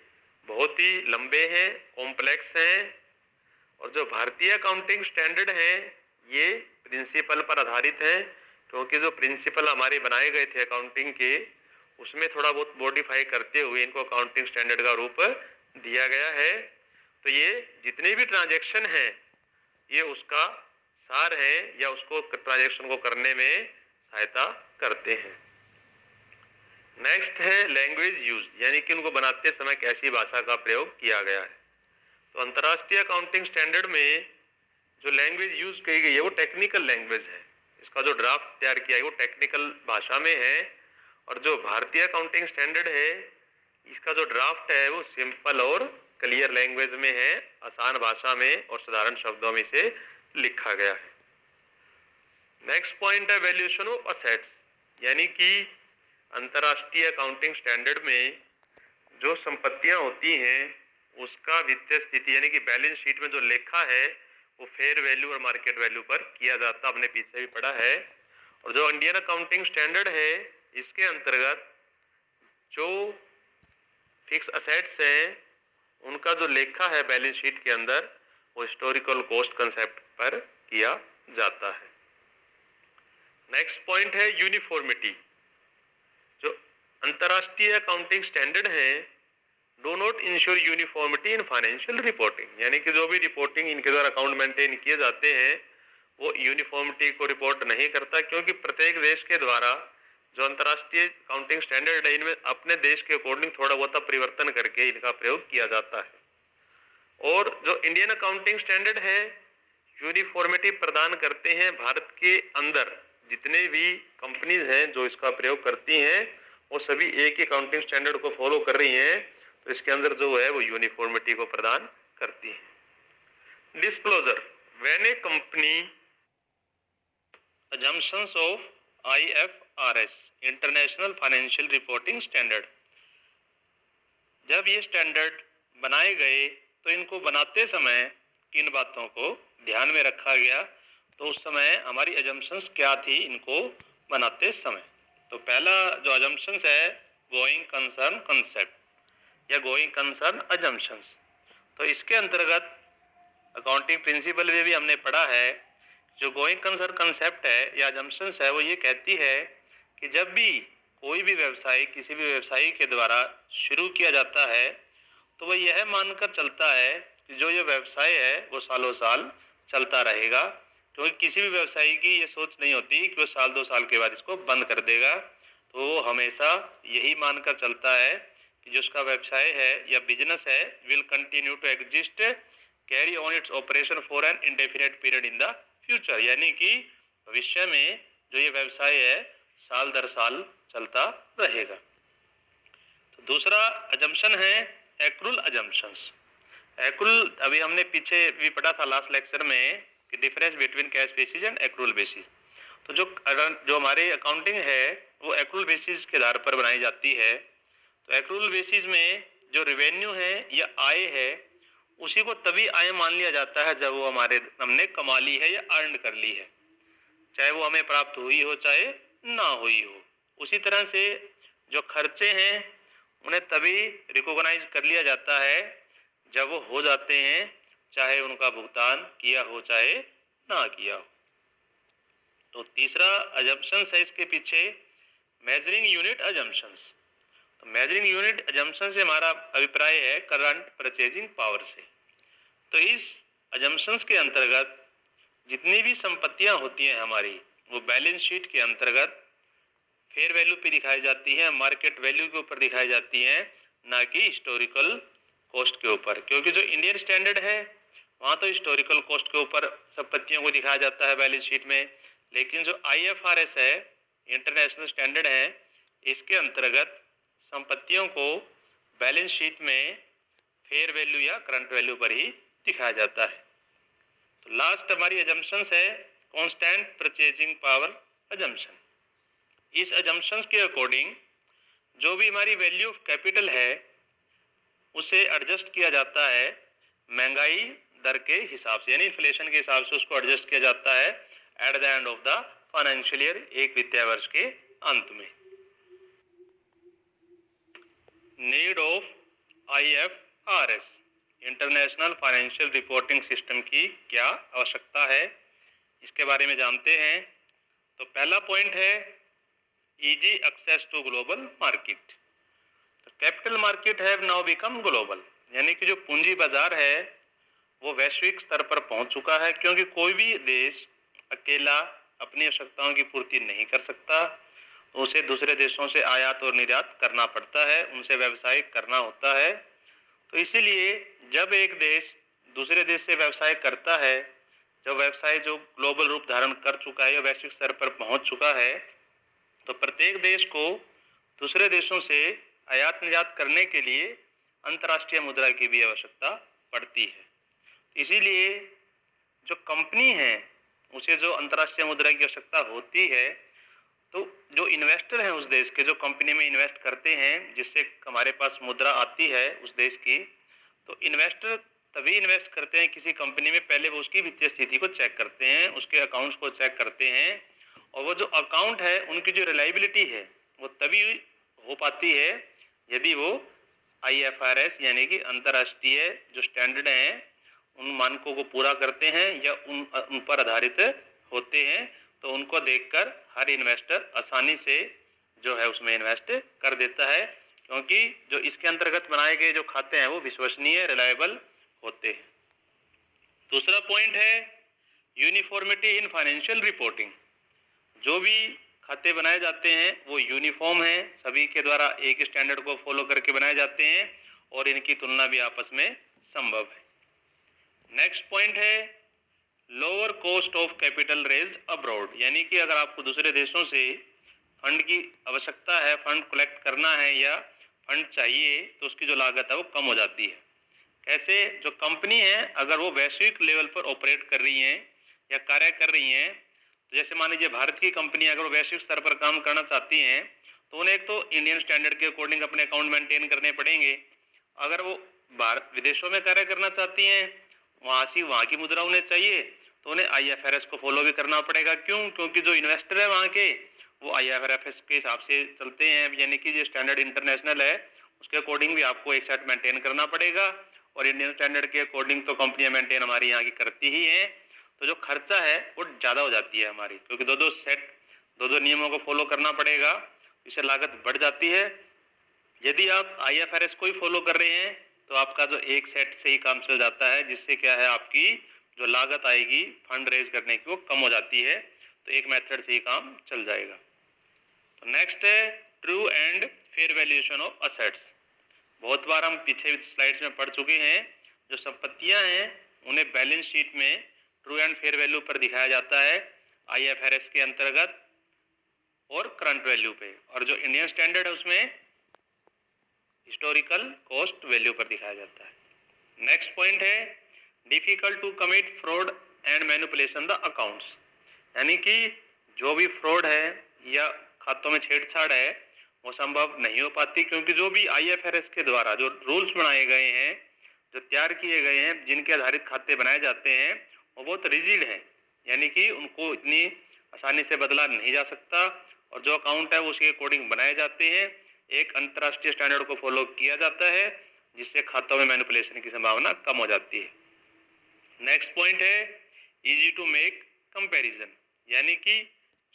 बहुत ही लंबे हैं, कॉम्प्लेक्स हैं। और जो भारतीय अकाउंटिंग स्टैंडर्ड है ये प्रिंसिपल पर आधारित है, क्योंकि जो प्रिंसिपल हमारे बनाए गए थे अकाउंटिंग के उसमें थोड़ा बहुत मॉडिफाई करते हुए इनको अकाउंटिंग स्टैंडर्ड का रूप दिया गया है। तो ये जितने भी ट्रांजैक्शन हैं ये उसका सार है या उसको ट्रांजैक्शन को करने में सहायता करते हैं। नेक्स्ट है लैंग्वेज यूज्ड, यानी कि उनको बनाते समय कैसी भाषा का प्रयोग किया गया है। तो अंतर्राष्ट्रीय अकाउंटिंग स्टैंडर्ड में जो लैंग्वेज यूज की गई है वो टेक्निकल लैंग्वेज है, इसका जो ड्राफ्ट तैयार किया है वो टेक्निकल भाषा में है। और जो भारतीय अकाउंटिंग स्टैंडर्ड है इसका जो ड्राफ्ट है वो सिंपल और क्लियर लैंग्वेज में है, आसान भाषा में और साधारण शब्दों में से लिखा गया है। नेक्स्ट पॉइंट है वैल्यूएशन ऑफ असेट्स, यानी कि अंतर्राष्ट्रीय अकाउंटिंग स्टैंडर्ड में जो संपत्तियां होती हैं उसका वित्तीय स्थिति यानी कि बैलेंस शीट में जो लेखा है वो फेयर वैल्यू और मार्केट वैल्यू पर किया जाता, हमने पीछे भी पढ़ा है। और जो इंडियन अकाउंटिंग स्टैंडर्ड है इसके अंतर्गत जो फिक्स असेट्स हैं उनका जो लेखा है बैलेंस शीट के अंदर वो हिस्टोरिकल कॉस्ट कंसेप्ट पर किया जाता है। नेक्स्ट पॉइंट है यूनिफॉर्मिटी। जो अंतर्राष्ट्रीय अकाउंटिंग स्टैंडर्ड है do not ensure uniformity in financial reporting, यानी कि जो भी रिपोर्टिंग इनके द्वारा अकाउंट मेंटेन किए जाते हैं वो यूनिफॉर्मिटी को रिपोर्ट नहीं करता, क्योंकि प्रत्येक देश के द्वारा जो अंतर्राष्ट्रीय अकाउंटिंग स्टैंडर्ड है इनमें अपने देश के अकॉर्डिंग थोड़ा बहुत परिवर्तन करके इनका प्रयोग किया जाता है। और जो इंडियन अकाउंटिंग स्टैंडर्ड है यूनिफॉर्मिटी प्रदान करते हैं, भारत के अंदर जितने भी कंपनीज हैं जो इसका प्रयोग करती हैं वो सभी एक ही अकाउंटिंग स्टैंडर्ड को फॉलो कर रही हैं, तो इसके अंदर जो है वो यूनिफॉर्मिटी को प्रदान करती है। Disclosure when A company assumptions of IFRS international financial reporting standard, जब ये स्टैंडर्ड बनाए गए तो इनको बनाते समय किन बातों को ध्यान में रखा गया, तो उस समय हमारी अजम्पशंस क्या थी इनको बनाते समय। तो पहला जो अजम्पशंस है गोइंग कंसर्न कंसेप्ट या गोइंग कंसर्न अजम्पशंस, तो इसके अंतर्गत अकाउंटिंग प्रिंसिपल में भी हमने पढ़ा है, जो गोइंग कंसर्न कंसेप्ट है या अजम्पशंस है, वो ये कहती है कि जब भी कोई भी व्यवसाय किसी भी व्यवसायी के द्वारा शुरू किया जाता है तो वह यह मानकर चलता है कि जो ये व्यवसाय है वो सालों साल चलता रहेगा, क्योंकि किसी भी व्यवसायी की ये सोच नहीं होती कि वो साल 2 साल के बाद इसको बंद कर देगा। तो वो हमेशा यही मानकर चलता है कि जो उसका व्यवसाय है या बिजनेस है will continue to exist carry on its operation for an indefinite period in the future, यानी कि भविष्य में जो ये व्यवसाय है साल दर साल चलता रहेगा। तो दूसरा अजम्पशन है एक्रूल अजम्पशंस। एक्रूल अभी हमने पीछे भी पढ़ा था लास्ट लेक्चर में कि difference between cash basis and accrual basis. तो जो हमारे अकाउंटिंग है वो एक्रूल बेसिस के आधार पर बनाई जाती है। तो एक्रूल बेसिस में जो रेवेन्यू है या आय है उसी को तभी आय मान लिया जाता है जब वो हमने कमा ली है या अर्न कर ली है, चाहे वो हमें प्राप्त हुई हो चाहे ना हुई हो। उसी तरह से जो खर्चे हैं उन्हें तभी रिकॉग्नाइज कर लिया जाता है जब वो हो जाते हैं, चाहे उनका भुगतान किया हो चाहे ना किया हो। तो तीसरा अजम्पशंस है इसके पीछे मेजरिंग यूनिट अजम्पशंस। तो मेजरिंग यूनिट अजम्पशन से हमारा अभिप्राय है करंट परचेजिंग पावर से। तो इस अजम्पशंस के अंतर्गत जितनी भी संपत्तियां होती हैं हमारी वो बैलेंस शीट के अंतर्गत फेयर वैल्यू पे दिखाई जाती है, मार्केट वैल्यू के ऊपर दिखाई जाती है, ना कि हिस्टोरिकल कॉस्ट के ऊपर। क्योंकि जो इंडियन स्टैंडर्ड है वहाँ तो हिस्टोरिकल कॉस्ट के ऊपर संपत्तियों को दिखाया जाता है बैलेंस शीट में, लेकिन जो IFRS है इंटरनेशनल स्टैंडर्ड है इसके अंतर्गत संपत्तियों को बैलेंस शीट में फेयर वैल्यू या करंट वैल्यू पर ही दिखाया जाता है। तो लास्ट हमारी अजम्पशंस है कांस्टेंट परचेजिंग पावर अजम्पशन। इस अजम्पशंस के अकॉर्डिंग जो भी हमारी वैल्यू ऑफ कैपिटल है उसे एडजस्ट किया जाता है महंगाई दर के हिसाब से, यानी इन्फ्लेशन के हिसाब से उसको एडजस्ट किया जाता है at the end of the financial year, एक वित्तीय वर्ष के अंत में। Need of IFRS international financial reporting system की क्या आवश्यकता है, इसके बारे में जानते हैं। तो पहला पॉइंट है easy access to global market. तो capital market have now become global, यानी कि जो पूंजी बाजार है वो वैश्विक स्तर पर पहुंच चुका है, क्योंकि कोई भी देश अकेला अपनी आवश्यकताओं की पूर्ति नहीं कर सकता, उसे दूसरे देशों से आयात और निर्यात करना पड़ता है, उनसे व्यवसाय करना होता है। तो इसीलिए जब एक देश दूसरे देश से व्यवसाय करता है, जब व्यवसाय जो ग्लोबल रूप धारण कर चुका है या वैश्विक स्तर पर पहुंच चुका है, तो प्रत्येक देश को दूसरे देशों से आयात निर्यात करने के लिए अंतर्राष्ट्रीय मुद्रा की भी आवश्यकता पड़ती है। इसीलिए जो कंपनी है उसे जो अंतर्राष्ट्रीय मुद्रा की आवश्यकता होती है, तो जो इन्वेस्टर हैं उस देश के जो कंपनी में इन्वेस्ट करते हैं जिससे हमारे पास मुद्रा आती है उस देश की, तो इन्वेस्टर तभी इन्वेस्ट करते हैं किसी कंपनी में, पहले वो उसकी वित्तीय स्थिति को चेक करते हैं, उसके अकाउंट्स को चेक करते हैं, और वो जो अकाउंट है उनकी जो रिलायबिलिटी है वो तभी हो पाती है यदि वो IFRS यानी कि अंतर्राष्ट्रीय जो स्टैंडर्ड हैं उन मानकों को पूरा करते हैं या उन पर आधारित होते हैं। तो उनको देखकर हर इन्वेस्टर आसानी से जो है उसमें इन्वेस्ट कर देता है, क्योंकि जो इसके अंतर्गत बनाए गए जो खाते हैं वो विश्वसनीय रिलायबल होते हैं। दूसरा पॉइंट है यूनिफॉर्मिटी इन फाइनेंशियल रिपोर्टिंग। जो भी खाते बनाए जाते हैं वो यूनिफॉर्म है, सभी के द्वारा एक स्टैंडर्ड को फॉलो करके बनाए जाते हैं और इनकी तुलना भी आपस में संभव है। नेक्स्ट पॉइंट है lower cost of capital raised abroad, यानी कि अगर आपको दूसरे देशों से फंड की आवश्यकता है, फंड कलेक्ट करना है या फंड चाहिए, तो उसकी जो लागत है वो कम हो जाती है। कैसे? जो कंपनी है अगर वो वैश्विक लेवल पर ऑपरेट कर रही हैं या कार्य कर रही हैं, तो जैसे मान लीजिए भारत की कंपनी अगर वो वैश्विक स्तर पर काम करना चाहती हैं तो उन्हें एक तो इंडियन स्टैंडर्ड के अकॉर्डिंग अपने अकाउंट मेंटेन करने पड़ेंगे। अगर वो भारत विदेशों में कार्य करना चाहती हैं, वहाँ की मुद्रा उन्हें चाहिए, तो उन्हें IFRS को फॉलो भी करना पड़ेगा। क्यों? क्योंकि जो इन्वेस्टर है वहाँ के वो IFRS के हिसाब से चलते हैं, यानी कि जो स्टैंडर्ड इंटरनेशनल है उसके अकॉर्डिंग भी आपको एक सेट मेंटेन करना पड़ेगा। और इंडियन स्टैंडर्ड के अकॉर्डिंग तो कंपनियां मेंटेन हमारी यहाँ की करती ही हैं, तो जो खर्चा है वो ज़्यादा हो जाती है हमारी, क्योंकि दो दो नियमों को फॉलो करना पड़ेगा, इससे लागत बढ़ जाती है। यदि आप IFRS को ही फॉलो कर रहे हैं तो आपका जो एक सेट से ही काम चल जाता है, जिससे क्या है आपकी जो लागत आएगी फंड रेज करने की वो कम हो जाती है, तो एक मेथड से ही काम चल जाएगा। तो नेक्स्ट है true and fair valuation of assets. बहुत बार हम पीछे स्लाइड्स में पढ़ चुके हैं, जो संपत्तियां हैं उन्हें बैलेंस शीट में ट्रू एंड फेयर वैल्यू पर दिखाया जाता है IFRS के अंतर्गत और करंट वैल्यू पे, और जो इंडियन स्टैंडर्ड है उसमें हिस्टोरिकल कॉस्ट वैल्यू पर दिखाया जाता है। नेक्स्ट पॉइंट है difficult to commit fraud and manipulation the accounts, यानी कि जो भी फ्रॉड है या खातों में छेड़छाड़ है वो संभव नहीं हो पाती, क्योंकि जो भी IFRS के द्वारा जो रूल्स बनाए गए हैं, जो तैयार किए गए हैं, जिनके आधारित खाते बनाए जाते हैं वो बहुत रिजिड हैं, यानी कि उनको इतनी आसानी से बदला नहीं जा सकता, और जो अकाउंट है वो उसके अकॉर्डिंग बनाए जाते हैं, एक अंतर्राष्ट्रीय स्टैंडर्ड को फॉलो किया जाता है, जिससे खातों में मैनिपुलेशन की संभावना कम हो जाती है। नेक्स्ट पॉइंट है इजी टू मेक कंपैरिजन, यानी कि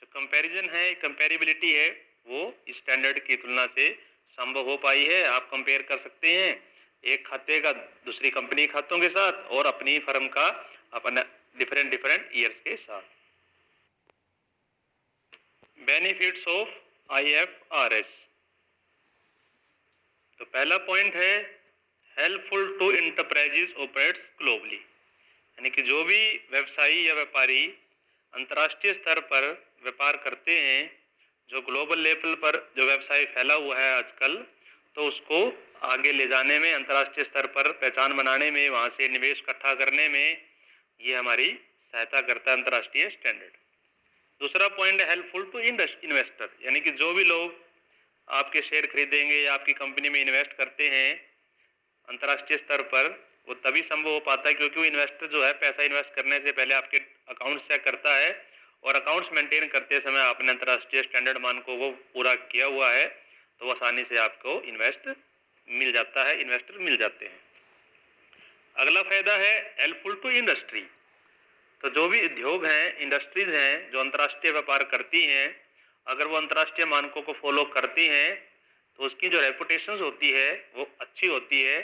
जो कंपैरिजन है, कंपैरेबिलिटी है, वो इस स्टैंडर्ड की तुलना से संभव हो पाई है। आप कंपेयर कर सकते हैं एक खाते का दूसरी कंपनी खातों के साथ और अपनी फर्म का अपना डिफरेंट ईयर्स के साथ। Benefits of IFRS। तो पहला पॉइंट है helpful to enterprises operates globally, यानी कि जो भी व्यवसायी या व्यापारी अंतर्राष्ट्रीय स्तर पर व्यापार करते हैं, जो ग्लोबल लेवल पर जो व्यवसाय फैला हुआ है आजकल, तो उसको आगे ले जाने में, अंतर्राष्ट्रीय स्तर पर पहचान बनाने में, वहाँ से निवेश इकट्ठा करने में ये हमारी सहायता करता है अंतर्राष्ट्रीय स्टैंडर्ड। दूसरा पॉइंट है हेल्पफुल टू इन्वेस्टर, यानी कि जो भी लोग आपके शेयर खरीदेंगे या आपकी कंपनी में इन्वेस्ट करते हैं अंतर्राष्ट्रीय स्तर पर, वो तभी संभव हो पाता है क्योंकि वो इन्वेस्टर जो है पैसा इन्वेस्ट करने से पहले आपके अकाउंट्स चेक करता है, और अकाउंट्स मेंटेन करते समय आपने अंतर्राष्ट्रीय स्टैंडर्ड मानकों को पूरा किया हुआ है, तो आसानी से आपको इन्वेस्टर मिल जाते हैं। अगला फायदा है हेल्पफुल टू इंडस्ट्री। तो जो भी उद्योग हैं, इंडस्ट्रीज हैं जो अंतर्राष्ट्रीय व्यापार करती हैं, अगर वो अंतर्राष्ट्रीय मानकों को फॉलो करती हैं तो उसकी जो रेपुटेशन होती है वो अच्छी होती है,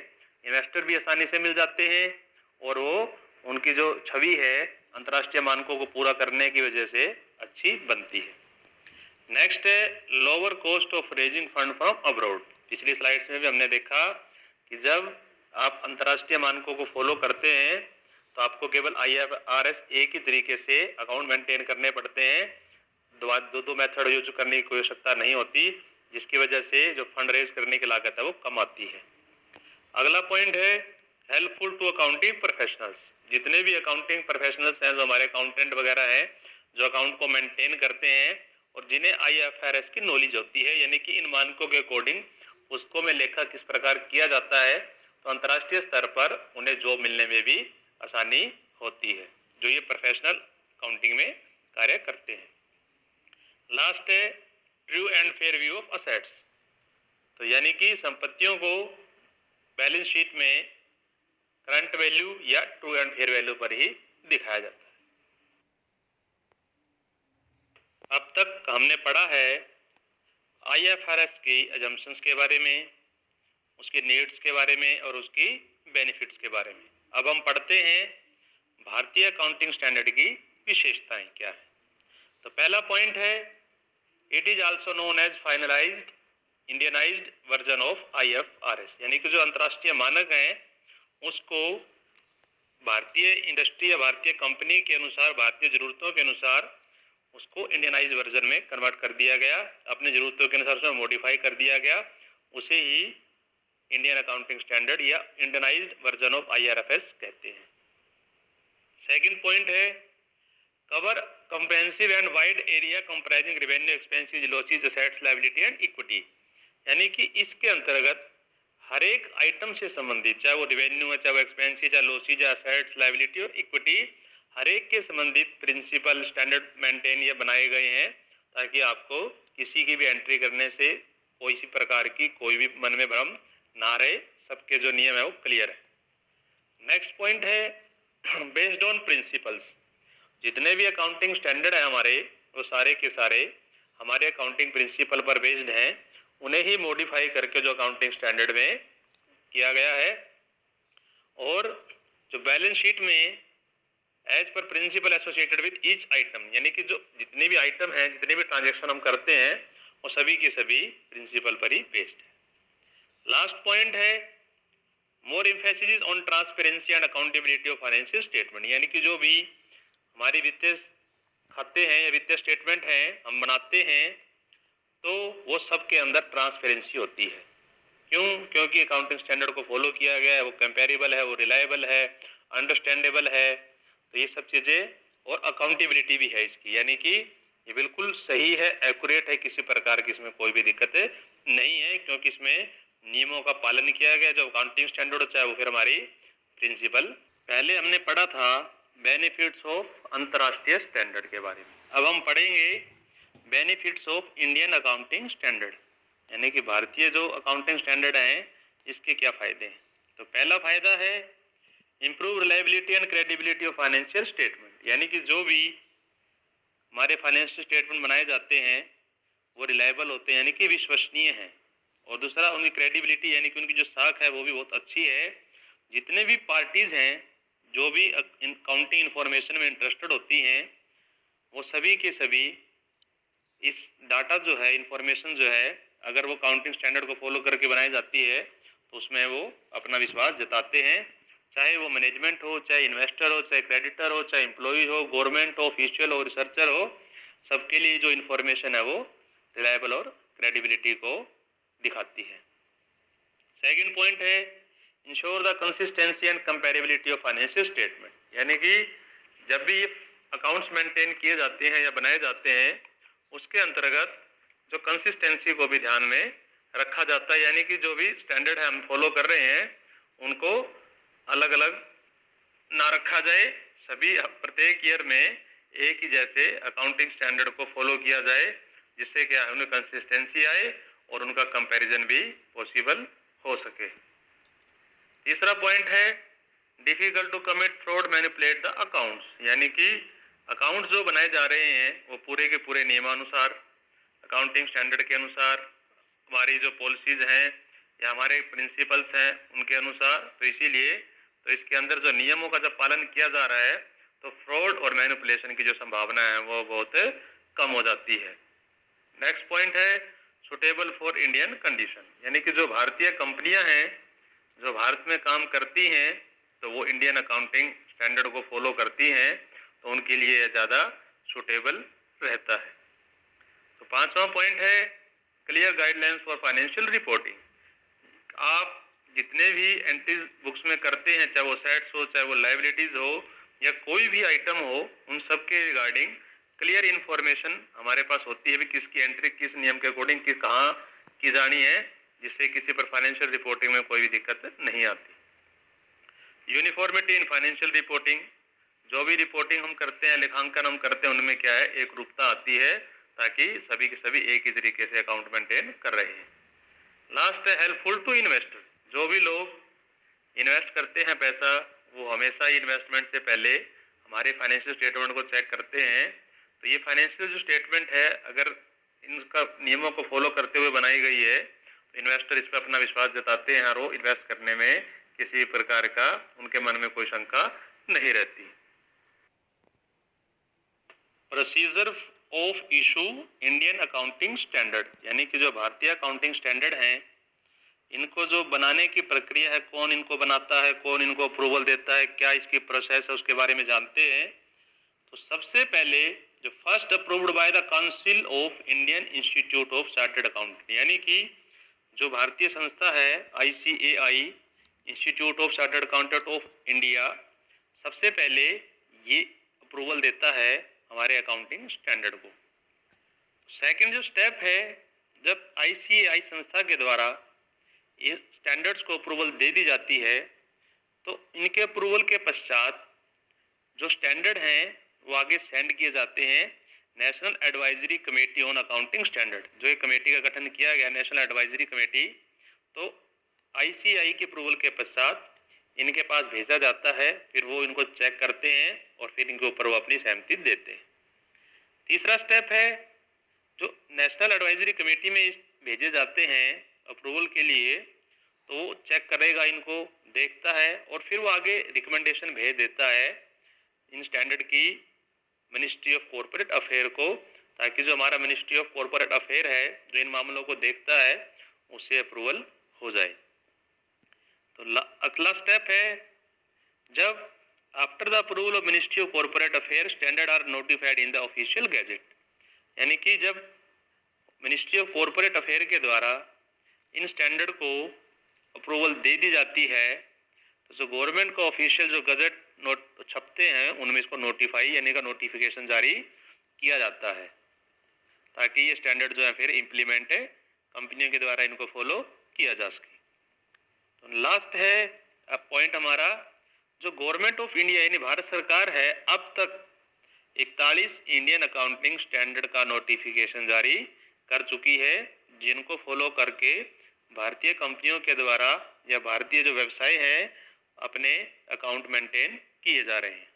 इन्वेस्टर भी आसानी से मिल जाते हैं, और वो उनकी जो छवि है अंतर्राष्ट्रीय मानकों को पूरा करने की वजह से अच्छी बनती है। नेक्स्ट है lower cost of raising fund from abroad. पिछली स्लाइड्स में भी हमने देखा कि जब आप अंतर्राष्ट्रीय मानकों को फॉलो करते हैं तो आपको केवल IFRS एक ही तरीके से अकाउंट मेंटेन करने पड़ते हैं, दो मेथड यूज करने की कोई आवश्यकता नहीं होती, जिसकी वजह से जो फंड रेज करने की लागत है वो कम आती है। अगला पॉइंट है हेल्पफुल टू अकाउंटिंग प्रोफेशनल्स। जितने भी अकाउंटिंग प्रोफेशनल्स हैं, जो हमारे अकाउंटेंट वगैरह हैं, जो अकाउंट को मेंटेन करते हैं और जिन्हें IFRS की नॉलेज होती है, यानी कि इन मानकों के अकॉर्डिंग उसको में लेखा किस प्रकार किया जाता है, तो अंतर्राष्ट्रीय स्तर पर उन्हें जॉब मिलने में भी आसानी होती है, जो ये प्रोफेशनल अकाउंटिंग में कार्य करते हैं। लास्ट है true and fair view of assets. तो यानी कि संपत्तियों को बैलेंस शीट में करंट वैल्यू या ट्रू एंड फेयर वैल्यू पर ही दिखाया जाता है। अब तक हमने पढ़ा है IFRS की अजम्पशंस के बारे में, उसकी नीड्स के बारे में और उसकी बेनिफिट्स के बारे में। अब हम पढ़ते हैं भारतीय अकाउंटिंग स्टैंडर्ड की विशेषताएं क्या है। तो पहला पॉइंट है it is also known as finalized Indianized version of IFRS, यानी कि जो अंतर्राष्ट्रीय मानक हैं उसको भारतीय इंडस्ट्री या भारतीय कंपनी के अनुसार, भारतीय ज़रूरतों के अनुसार उसको इंडियनाइज वर्जन में कन्वर्ट कर दिया गया, अपनी ज़रूरतों के अनुसार उसमें मॉडिफाई कर दिया गया, उसे ही इंडियन अकाउंटिंग स्टैंडर्ड या इंडियनाइज्ड वर्जन ऑफ IFRS कहते हैं। सेकंड पॉइंट है cover comprehensive and wide area comprising revenue expenses losses assets liability and equity, यानी कि इसके अंतर्गत हर एक आइटम से संबंधित, चाहे वो रेवेन्यू है, चाहे वो एक्सपेंसेस, चाहे लॉसेस, चाहे एसेट्स, लायबिलिटी और इक्विटी, हर एक के संबंधित प्रिंसिपल स्टैंडर्ड मेंटेन या बनाए गए हैं, ताकि आपको किसी की भी एंट्री करने से कोई सी प्रकार की कोई भी मन में भ्रम ना रहे, सबके जो नियम है वो क्लियर है। नेक्स्ट पॉइंट है बेस्ड ऑन प्रिंसिपल्स। जितने भी अकाउंटिंग स्टैंडर्ड है हमारे, वो सारे के सारे हमारे अकाउंटिंग प्रिंसिपल पर बेस्ड हैं। उन्हें ही मॉडिफाई करके जो अकाउंटिंग स्टैंडर्ड में किया गया है। और जो बैलेंस शीट में as per principle associated with each item, यानी कि जो जितने भी आइटम हैं, जितने भी ट्रांजेक्शन हम करते हैं, वो सभी के सभी प्रिंसिपल पर ही बेस्ड है। लास्ट पॉइंट है more emphasis on transparency and accountability of financial statement, यानी कि जो भी हमारी वित्तीय खाते हैं या वित्तीय स्टेटमेंट हैं हम बनाते हैं, तो वो सब के अंदर ट्रांसपेरेंसी होती है। क्यों? क्योंकि अकाउंटिंग स्टैंडर्ड को फॉलो किया गया है, वो कंपेरेबल है, वो रिलायबल है, अंडरस्टैंडेबल है। तो ये सब चीज़ें, और अकाउंटेबिलिटी भी है इसकी, यानी कि ये बिल्कुल सही है, एक्यूरेट है, किसी प्रकार की इसमें कोई भी दिक्कत नहीं है, क्योंकि इसमें नियमों का पालन किया गया। जो अकाउंटिंग स्टैंडर्ड होता है वो फिर हमारी प्रिंसिपल। पहले हमने पढ़ा था बेनिफिट्स ऑफ अंतर्राष्ट्रीय स्टैंडर्ड के बारे में। अब हम पढ़ेंगे benefits of Indian accounting standard, यानी कि भारतीय जो अकाउंटिंग स्टैंडर्ड हैं इसके क्या फ़ायदे हैं। तो पहला फ़ायदा है improve reliability and credibility of financial statement, यानी कि जो भी हमारे फाइनेंशियल स्टेटमेंट बनाए जाते हैं वो रिलायबल होते हैं, यानी कि विश्वसनीय हैं। और दूसरा उनकी क्रेडिबिलिटी, यानी कि उनकी जो साख है वो भी बहुत अच्छी है। जितने भी पार्टीज़ हैं जो भी अकाउंटिंग इंफॉर्मेशन में इंटरेस्टेड होती हैं, वो सभी के सभी इस डाटा जो है, इंफॉर्मेशन जो है, अगर वो अकाउंटिंग स्टैंडर्ड को फॉलो करके बनाई जाती है तो उसमें वो अपना विश्वास जताते हैं। चाहे वो मैनेजमेंट हो, चाहे इन्वेस्टर हो, चाहे क्रेडिटर हो, चाहे एम्प्लॉय हो, गवर्नमेंट हो, ऑफिशियल हो, रिसर्चर हो, सबके लिए जो इन्फॉर्मेशन है वो रिलायबल और क्रेडिबिलिटी को दिखाती है। सेकेंड पॉइंट है ensure the consistency and comparability of financial statement, यानी कि जब भी अकाउंट्स मेंटेन किए जाते हैं या बनाए जाते हैं उसके अंतर्गत जो कंसिस्टेंसी को भी ध्यान में रखा जाता है, यानी कि जो भी स्टैंडर्ड है हम फॉलो कर रहे हैं उनको अलग अलग ना रखा जाए। सभी प्रत्येक ईयर में एक ही जैसे अकाउंटिंग स्टैंडर्ड को फॉलो किया जाए, जिससे कि उनमें कंसिस्टेंसी आए और उनका कंपैरिजन भी पॉसिबल हो सके। तीसरा पॉइंट है difficult to commit fraud manipulate the accounts, यानी कि अकाउंट्स जो बनाए जा रहे हैं वो पूरे के पूरे नियमानुसार, अकाउंटिंग स्टैंडर्ड के अनुसार, हमारी जो पॉलिसीज हैं या हमारे प्रिंसिपल्स हैं उनके अनुसार, तो इसीलिए तो इसके अंदर जो नियमों का जब पालन किया जा रहा है तो फ्रॉड और मैनिपुलेशन की जो संभावना है वो बहुत कम हो जाती है। नेक्स्ट पॉइंट है सुटेबल फॉर इंडियन कंडीशन, यानी कि जो भारतीय कंपनियां हैं जो भारत में काम करती हैं तो वो इंडियन अकाउंटिंग स्टैंडर्ड को फॉलो करती हैं, तो उनके लिए ज़्यादा सुटेबल रहता है। तो पांचवा पॉइंट है clear guidelines for financial reporting. आप जितने भी एंट्रीज बुक्स में करते हैं, चाहे वो सेट्स हो, चाहे वो लायबिलिटीज हो, या कोई भी आइटम हो, उन सब के रिगार्डिंग क्लियर इन्फॉर्मेशन हमारे पास होती है भी किसकी एंट्री किस नियम के अकॉर्डिंग किस कहाँ की जानी है, जिससे किसी पर फाइनेंशियल रिपोर्टिंग में कोई भी दिक्कत नहीं आती। यूनिफॉर्मिटी इन फाइनेंशियल रिपोर्टिंग, जो भी रिपोर्टिंग हम करते हैं, लेखांकन हम करते हैं, उनमें क्या है एक रूपता आती है, ताकि सभी के सभी एक ही तरीके से अकाउंट मेंटेन कर रहे हैं। लास्ट है हेल्पफुल टू इन्वेस्टर, जो भी लोग इन्वेस्ट करते हैं पैसा, वो हमेशा ही इन्वेस्टमेंट से पहले हमारे फाइनेंशियल स्टेटमेंट को चेक करते हैं। तो ये फाइनेंशियल जो स्टेटमेंट है अगर इनका नियमों को फॉलो करते हुए बनाई गई है तो इन्वेस्टर इस पर अपना विश्वास जताते हैं और वो इन्वेस्ट करने में किसी प्रकार का उनके मन में कोई शंका नहीं रहती। Procedure of issue Indian accounting standard, यानी कि जो भारतीय अकाउंटिंग स्टैंडर्ड हैं इनको जो बनाने की प्रक्रिया है, कौन इनको बनाता है, कौन इनको अप्रूवल देता है, क्या इसकी प्रोसेस है, उसके बारे में जानते हैं। तो सबसे पहले जो first approved by the council of Indian institute of chartered accountant, यानी कि जो भारतीय संस्था है ICAI institute of chartered accountant of India, सबसे पहले ये अप्रूवल देता है हमारे अकाउंटिंग स्टैंडर्ड को। सेकंड जो स्टेप है, जब ICAI संस्था के द्वारा ये स्टैंडर्ड्स को अप्रूवल दे दी जाती है तो इनके अप्रूवल के पश्चात जो स्टैंडर्ड हैं वो आगे सेंड किए जाते हैं national advisory committee on accounting standard, जो एक कमेटी का गठन किया गया नेशनल एडवाइजरी कमेटी। तो ICAI के अप्रूवल के पश्चात इनके पास भेजा जाता है, फिर वो इनको चेक करते हैं और फिर इनके ऊपर वो अपनी सहमति देते हैं। तीसरा स्टेप है जो नेशनल एडवाइजरी कमेटी में भेजे जाते हैं अप्रूवल के लिए, तो वो चेक करेगा इनको, देखता है और फिर वो आगे रिकमेंडेशन भेज देता है इन स्टैंडर्ड की मिनिस्ट्री ऑफ कॉरपोरेट अफेयर को, ताकि जो हमारा मिनिस्ट्री ऑफ कॉरपोरेट अफेयर है जो इन मामलों को देखता है उससे अप्रूवल हो जाए। तो अगला स्टेप है जब after the approval of Ministry of Corporate Affair standard are notified in the official gazette, यानी कि जब मिनिस्ट्री ऑफ कॉरपोरेट अफेयर के द्वारा इन स्टैंडर्ड को अप्रूवल दे दी जाती है, तो जो गवर्नमेंट का ऑफिशियल जो गजट नोट छपते हैं उनमें इसको नोटिफाई यानी का नोटिफिकेशन जारी किया जाता है, ताकि ये स्टैंडर्ड जो है फिर इम्प्लीमेंट है कंपनियों के द्वारा इनको फॉलो किया जा सके। तो लास्ट है अब पॉइंट हमारा, जो गवर्नमेंट ऑफ इंडिया यानी भारत सरकार है अब तक 41 इंडियन अकाउंटिंग स्टैंडर्ड का नोटिफिकेशन जारी कर चुकी है, जिनको फॉलो करके भारतीय कंपनियों के द्वारा या भारतीय जो व्यवसाय है अपने अकाउंट मेंटेन किए जा रहे हैं।